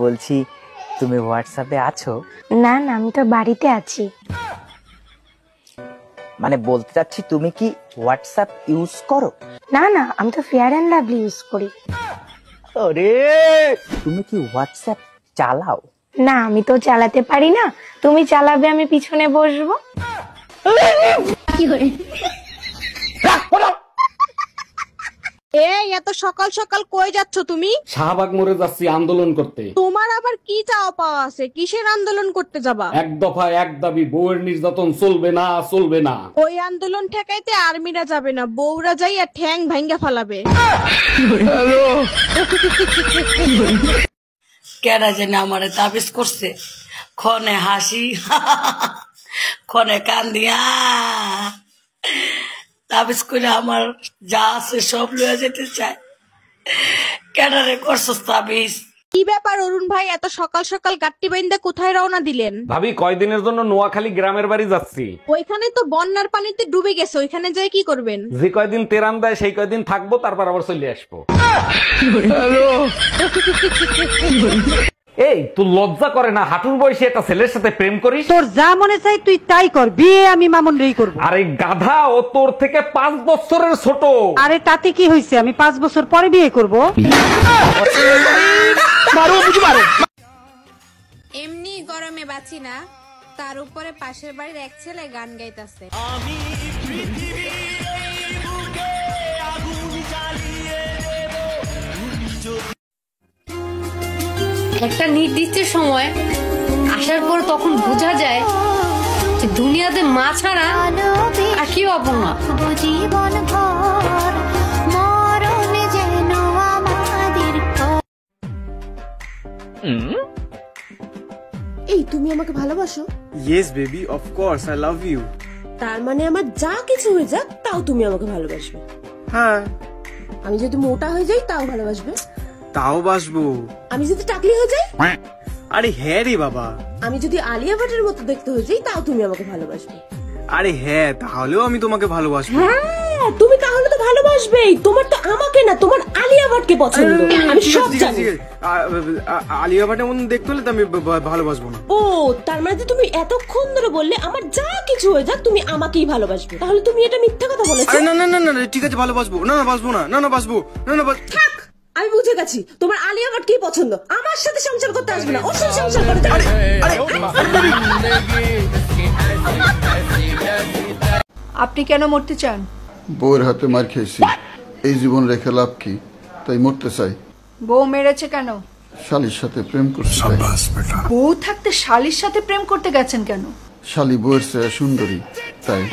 বলছি তুমি হোয়াটসঅ্যাপে আছো? না না, আমি তো বাড়িতে আছি। মানে বলতে চাচ্ছি তুমি কি হোয়াটসঅ্যাপ ইউজ করো? না না, আমি তো ফেয়ার অ্যান্ড লাভলি ইউজ করি। আরে তুমি কি হোয়াটসঅ্যাপ চালাও? না, আমি তো চালাতে পারি না। তুমি চালাবে, আমি পিছনে বসবো। এই এত সকাল সকাল কই যাচ্ছ তুমি? শাহবাগ মোড়ে যাচ্ছি আন্দোলন করতে। তোমার আবার কি চাওয়া পাওয়া আছে? কিসের আন্দোলন করতে যাবা? এক দফা এক দাবি, বউয়ের নির্যাতন চলবে না, চলবে না। ওই আন্দোলন ঠেকাইতে আর্মিরা যাবে না, বউরা যাই আর ঠ্যাং ভাঙ্গা ফালাবে। কেডা যেন আমারে তাবিজ করছে, ক্ষণে হাসি ক্ষণে কান্দিয়া তাবিজ করে আমার যা আছে সব লয়ে যেতে চায়। কেডারে করছস তাবিজ? কি ব্যাপার অরুণ ভাই, এত সকাল সকাল গাট্টি বাইন্দা কোথায় রওনা দিলেন? ভাবি, কয়দিনের জন্য নোয়াখালী গ্রামের বাড়ি যাচ্ছি। ওইখানে তো বন্যার পানিতে ডুবে গেছে, ওইখানে যাই কি করবেন? যে কয়দিন তেরান দেয় সেই কয়দিন থাকবো, তারপর আবার চলে আসবো। এই তুই লজ্জা করে না হাঁটুর বয়সে একটা ছেলের সাথে প্রেম করিস? তোর যা মনে চাই তুই তাই কর, বিয়ে আমি মামুন রেই করবো। আরে গাধা, ও তোর থেকে 5 বছরের ছোট। আরে তাতে কি হয়েছে, আমি 5 বছর পরে বিয়ে করব। এমনি গরমে বাঁচি না, তার উপরে পাশের বাড়ির এক ছেলে গান গাইতেছে। একটা নির্দিষ্ট সময় আসার পর তখন বোঝা যায় যে দুনিয়াতে মা ছাড়া আর কেউ আপন না। এই তুমি আমাকে ভালোবাসো? Yes baby, of course I love you. তার মানে আমার যা কিছু হয়ে যাক তাও তুমি আমাকে ভালোবাসবে? হ্যাঁ। আমি যদি মোটা হয়ে যাই তাও ভালোবাসবে? তাও বাসবো। আমি যদি টাকলি হয়ে যাই? আরে হ্যাঁ রে বাবা। আমি যদি আলিয়া ভাটের মতো দেখতে হয়ে যাই তাও তুমি আমাকে ভালোবাসবে? আরে হ্যাঁ, তাহলেও আমি তোমাকে ভালোবাসবো। হ্যাঁ, তুমি তাহলে তো ভালোবাসবেই। তোমার তো আমাকে না, তোমার আলিয়া ভাটকে পছন্দ। আমি সব জানি। আলিয়া ভাটের মতো দেখতে হলে তো আমি ভালোবাসবো না। ও, তার মানে তুমি এতক্ষণ ধরে বললে আমার যা কিছু হয়ে যাক তুমি আমাকেই ভালোবাসবে। তাহলে তুমি এটা মিথ্যা কথা বলেছো। না না না না, ঠিক আছে ভালোবাসবো। না না বাসবো না, না না বাসবো, না না থাক, আমি বুঝে গেছি তোমার আলিয়া ভাট কি পছন্দ। আমার সাথে সংসার করতে আসবে না, ওর সাথে সংসার করতে। আপনি কেন মরতে চান? বউয়ের হাতে মার খেয়েছি, এই জীবন রেখে লাভ কি, তাই মরতে চাই। বউ মেরেছে কেন? শালির সাথে প্রেম করতে। বউ থাকতে শালির সাথে প্রেম করতে গেছেন কেন? শালি বউয়ের চেয়ে সুন্দরী, তাই।